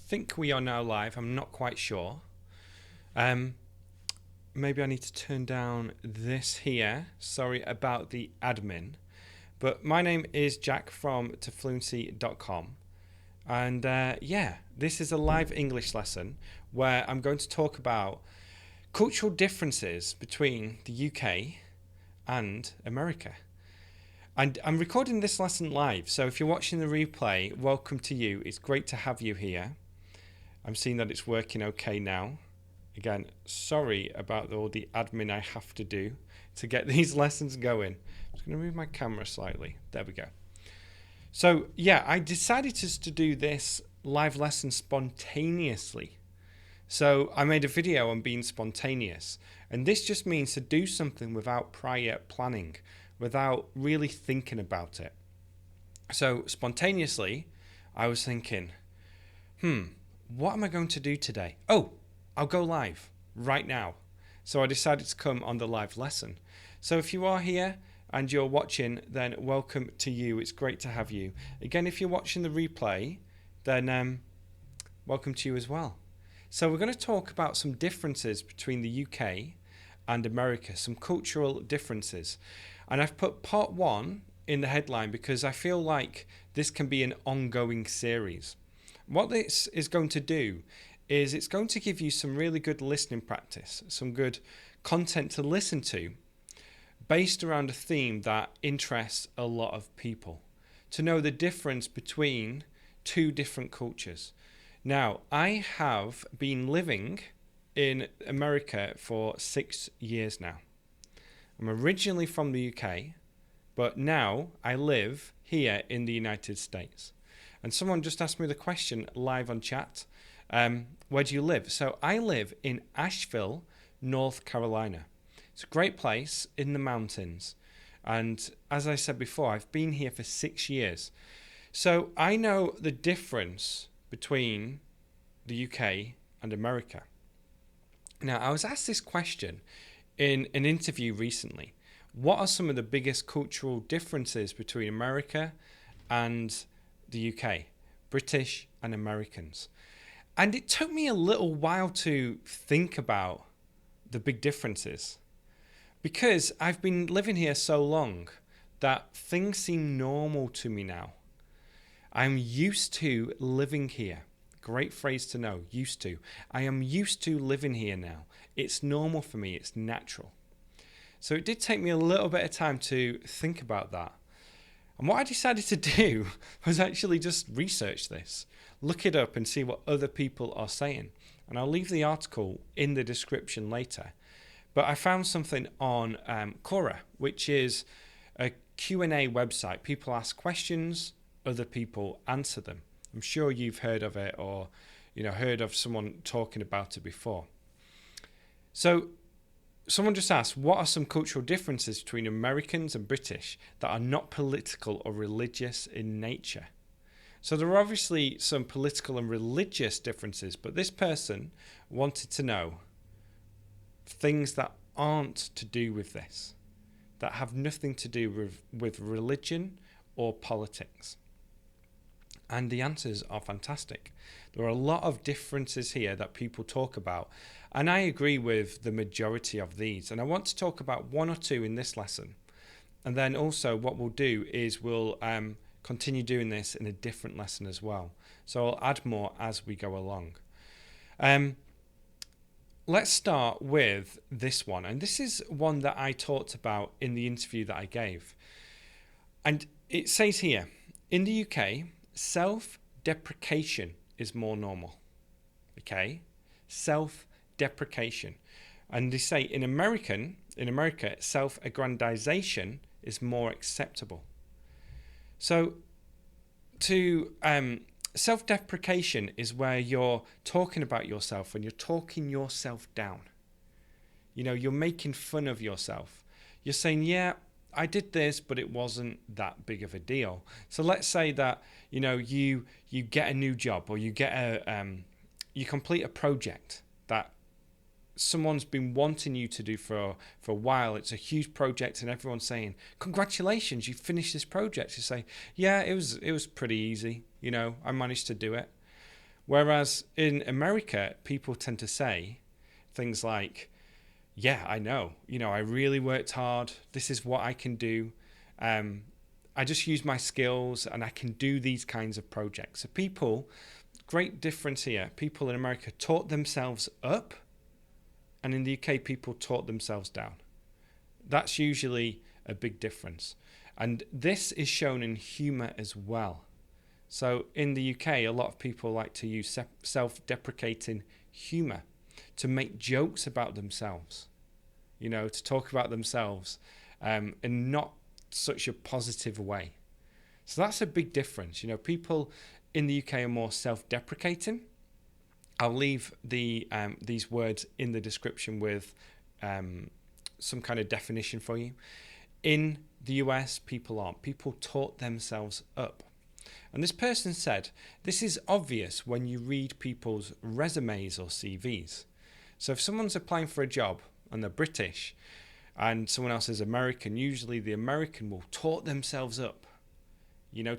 think we are now live. I'm not quite sure. Maybe I need to turn down this here. Sorry about the admin. But my name is Jack from tofluency.com. And this is a live English lesson where I'm going to talk about cultural differences between the UK and America. And I'm recording this lesson live, so if you're watching the replay, welcome to you. It's great to have you here. I'm seeing that it's working okay now. Again, sorry about all the admin I have to do to get these lessons going. I'm just going to move my camera slightly. There we go. So I decided just to do this live lesson spontaneously. So I made a video on being spontaneous. And this just means to do something without prior planning, without really thinking about it. So spontaneously, I was thinking, what am I going to do today? Oh, I'll go live right now. So I decided to come on the live lesson. So if you are here and you're watching, then welcome to you. It's great to have you. Again, if you're watching the replay, then welcome to you as well. So we're going to talk about some differences between the UK and America, some cultural differences. And I've put part 1 in the headline because I feel like this can be an ongoing series. What this is going to do is it's going to give you some really good listening practice, some good content to listen to based around a theme that interests a lot of people, to know the difference between two different cultures. Now, I have been living in America for 6 years now. I'm originally from the UK, but now I live here in the United States. And someone just asked me the question live on chat, where do you live? So I live in Asheville, North Carolina. It's a great place in the mountains. And as I said before, I've been here for 6 years. So I know the difference between the UK and America. Now, I was asked this question in an interview recently. What are some of the biggest cultural differences between America and the UK, British and Americans? And it took me a little while to think about the big differences because I've been living here so long that things seem normal to me now. I'm used to living here. Great phrase to know, used to. I am used to living here now. It's normal for me, it's natural. So it did take me a little bit of time to think about that. And what I decided to do was actually just research this, look it up and see what other people are saying. And I'll leave the article in the description later. But I found something on Quora, which is a Q&A website. People ask questions, other people answer them. I'm sure you've heard of it or heard of someone talking about it before. So someone just asked, what are some cultural differences between Americans and British that are not political or religious in nature? So there are obviously some political and religious differences, but this person wanted to know things that aren't to do with this, that have nothing to do with religion or politics. And the answers are fantastic. There are a lot of differences here that people talk about. And I agree with the majority of these. And I want to talk about 1 or 2 in this lesson. And then also what we'll do is we'll continue doing this in a different lesson as well. So I'll add more as we go along. Let's start with this one. And this is one that I talked about in the interview that I gave. And it says here, in the UK, self-deprecation is more normal. Okay? Self-deprecation. And they say in America, self-aggrandization is more acceptable. So self-deprecation is where you're talking about yourself and you're talking yourself down. You're making fun of yourself. You're saying, yeah, I did this, but it wasn't that big of a deal. So let's say that, you get a new job or you get you complete a project that someone's been wanting you to do for a while. It's a huge project and everyone's saying, congratulations, you finished this project. You say, yeah, it was pretty easy. I managed to do it. Whereas in America, people tend to say things like, yeah, I know, I really worked hard. This is what I can do. I just use my skills and I can do these kinds of projects. So people, great difference here. People in America taught themselves up, and in the UK, people taught themselves down. That's usually a big difference. And this is shown in humour as well. So in the UK, a lot of people like to use self-deprecating humour to make jokes about themselves, to talk about themselves in not such a positive way. So that's a big difference. People in the UK are more self-deprecating. I'll leave these words in the description with some kind of definition for you. In the US, people aren't. People taught themselves up. And this person said, this is obvious when you read people's resumes or CVs. So if someone's applying for a job and they're British and someone else is American, usually the American will taught themselves up.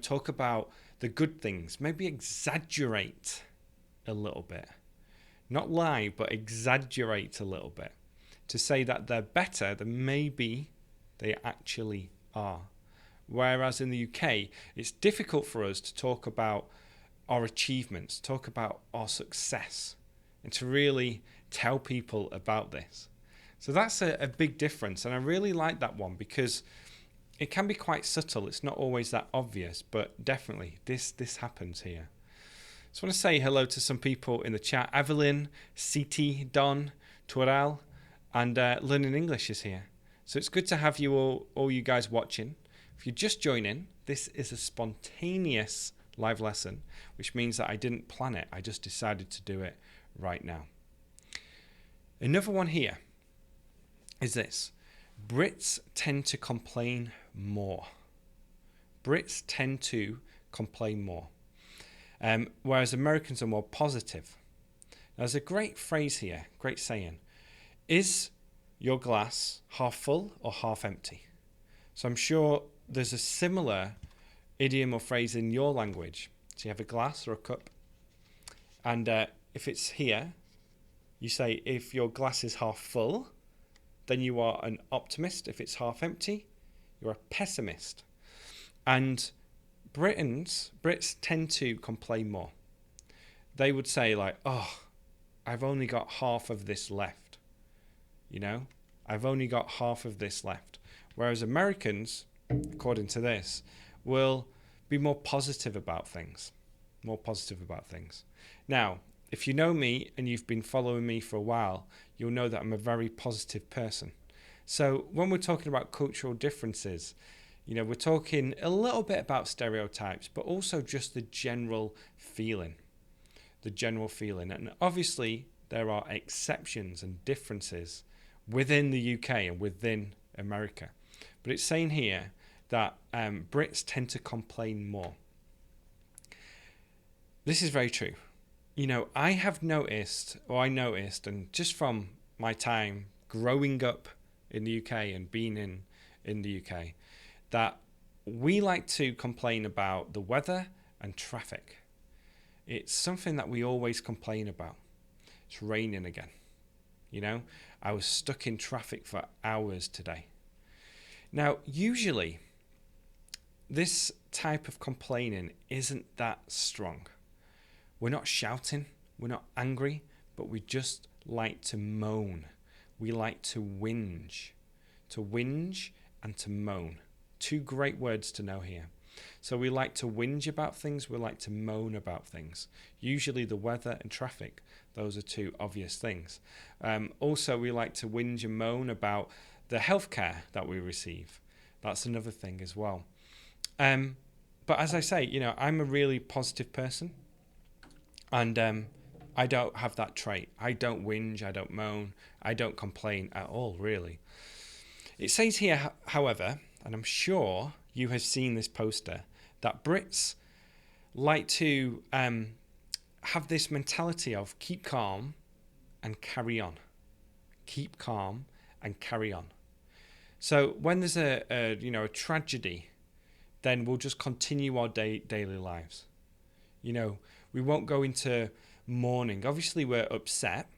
Talk about the good things, maybe exaggerate a little bit. Not lie, but exaggerate a little bit to say that they're better than maybe they actually are. Whereas in the UK, it's difficult for us to talk about our achievements, talk about our success, and to really tell people about this. So that's a big difference. And I really like that one because it can be quite subtle. It's not always that obvious, but definitely this happens here. So I want to say hello to some people in the chat. Evelyn, Siti, Don, Twaral, and Learning English is here. So it's good to have you all you guys watching. If you're just joining, this is a spontaneous live lesson, which means that I didn't plan it. I just decided to do it right now. Another one here is this. Brits tend to complain more. Brits tend to complain more. Whereas Americans are more positive. Now, there's a great phrase here, great saying. Is your glass half full or half empty? So I'm sure there's a similar idiom or phrase in your language. So you have a glass or a cup. And if it's here, you say if your glass is half full, then you are an optimist. If it's half empty, you're a pessimist. And Brits tend to complain more. They would say like, oh, I've only got half of this left. I've only got half of this left. Whereas Americans, according to this, will be more positive about things. Now, if you know me and you've been following me for a while, you'll know that I'm a very positive person. So when we're talking about cultural differences, we're talking a little bit about stereotypes, but also just the general feeling. And obviously, there are exceptions and differences within the UK and within America. But it's saying here that Brits tend to complain more. This is very true. I noticed, and just from my time growing up in the UK and being in the UK, that we like to complain about the weather and traffic. It's something that we always complain about. It's raining again. I was stuck in traffic for hours today. Now, usually, this type of complaining isn't that strong. We're not shouting, we're not angry, but we just like to moan. We like to whinge. To whinge and to moan. Two great words to know here. So we like to whinge about things, we like to moan about things. Usually the weather and traffic, those are two obvious things. Also, we like to whinge and moan about the healthcare that we receive. That's another thing as well. But as I say, I'm a really positive person. And I don't have that trait. I don't whinge, I don't moan, I don't complain at all, really. It says here, however, and I'm sure you have seen this poster, that Brits like to have this mentality of keep calm and carry on. Keep calm and carry on. So when there's a tragedy, then we'll just continue our daily lives. We We won't go into mourning. Obviously, we're upset,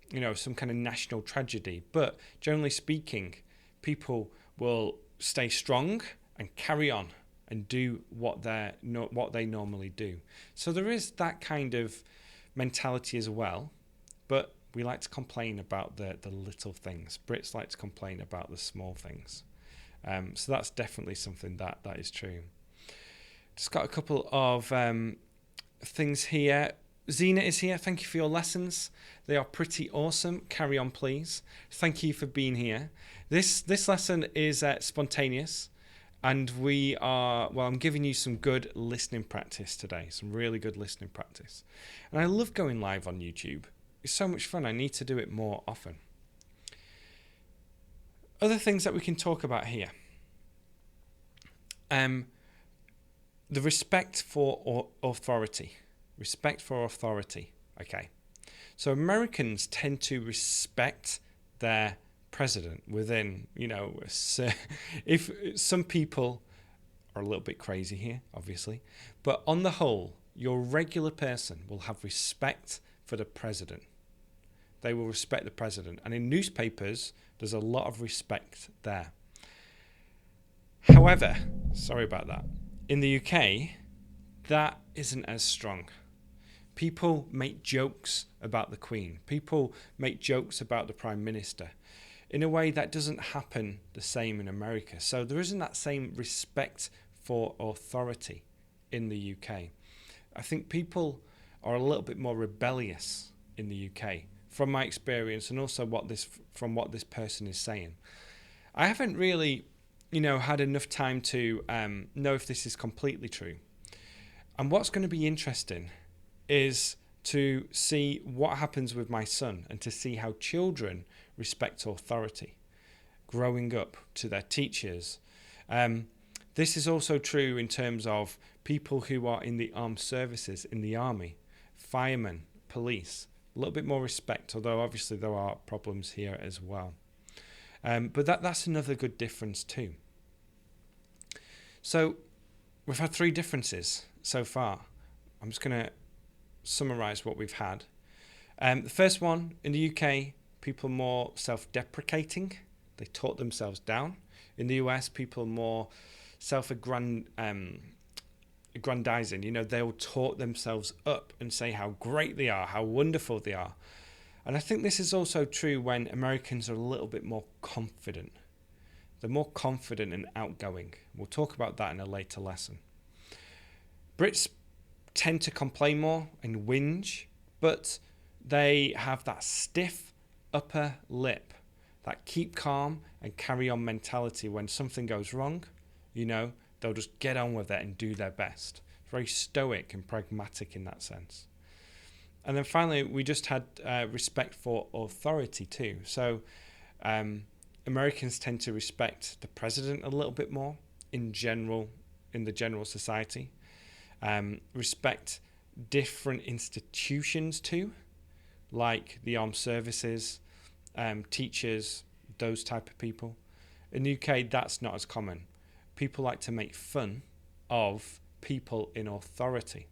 you know, some kind of national tragedy. But generally speaking, people will stay strong and carry on and do what they normally do. So there is that kind of mentality as well. But we like to complain about the little things. Brits like to complain about the small things. So that's definitely something that is true. Just got a couple of things here. Zena is here. Thank you for your lessons. They are pretty awesome. Carry on, please. Thank you for being here. This lesson is spontaneous, and I'm giving you some good listening practice today. Some really good listening practice. And I love going live on YouTube. It's so much fun. I need to do it more often. Other things that we can talk about here. The respect for authority. Respect for authority. Okay. So Americans tend to respect their president within, you know, if some people are a little bit crazy here, obviously, but on the whole, your regular person will have respect for the president. They will respect the president. And in newspapers, there's a lot of respect there. However, sorry about that. In the UK, that isn't as strong. People make jokes about the Queen. People make jokes about the Prime Minister. In a way that doesn't happen the same in America. So there isn't that same respect for authority in the UK. I think people are a little bit more rebellious in the UK, from my experience, and also from what this person is saying. I haven't really, you know, had enough time to know if this is completely true. And what's going to be interesting is to see what happens with my son and to see how children respect authority, growing up to their teachers. This is also true in terms of people who are in the armed services, in the army, firemen, police. A little bit more respect, although obviously there are problems here as well. But that's another good difference too. So we've had 3 differences so far. I'm just going to summarize what we've had. The first one, in the UK, people are more self-deprecating. They talk themselves down. In the US, people are more self-aggrandizing. You know, they'll talk themselves up and say how great they are, how wonderful they are. And I think this is also true when Americans are a little bit more confident. They're more confident and outgoing. We'll talk about that in a later lesson. Brits tend to complain more and whinge, but they have that stiff upper lip, that keep calm and carry on mentality. When something goes wrong, you know, they'll just get on with it and do their best. Very stoic and pragmatic in that sense. And then finally, we just had respect for authority too. So Americans tend to respect the president a little bit more in the general society. Respect different institutions too, like the armed services, teachers, those type of people. In the UK, that's not as common. People like to make fun of people in authority.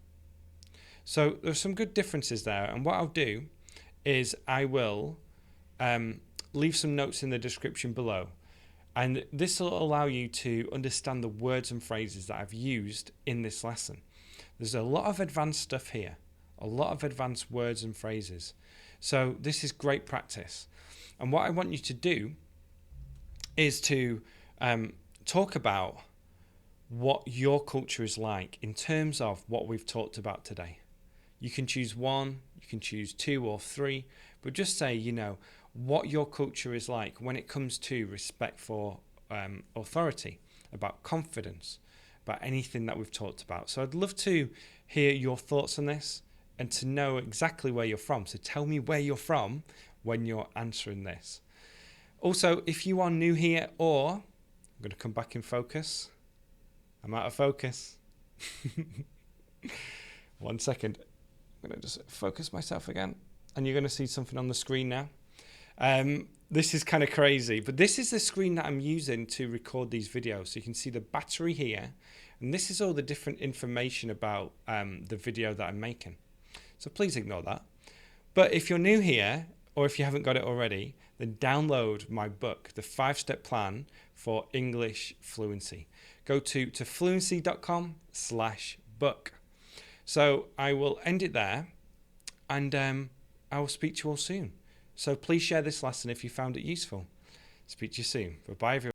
So there's some good differences there. And what I'll do is I will leave some notes in the description below. And this will allow you to understand the words and phrases that I've used in this lesson. There's a lot of advanced stuff here, a lot of advanced words and phrases. So this is great practice. And what I want you to do is to talk about what your culture is like in terms of what we've talked about today. You can choose 1, you can choose 2 or 3, but just say, you know, what your culture is like when it comes to respect for authority, about confidence, about anything that we've talked about. So I'd love to hear your thoughts on this and to know exactly where you're from. So tell me where you're from when you're answering this. Also, if you are new here, or I'm going to come back in focus. I'm out of focus. 1 second. I'm going to just focus myself again. And you're going to see something on the screen now. This is kind of crazy, but this is the screen that I'm using to record these videos. So you can see the battery here, and this is all the different information about the video that I'm making. So please ignore that. But if you're new here, or if you haven't got it already, then download my book, The 5-Step Plan for English Fluency. Go to fluency.com/book. So I will end it there, and I will speak to you all soon. So please share this lesson if you found it useful. Speak to you soon. Bye-bye, everyone.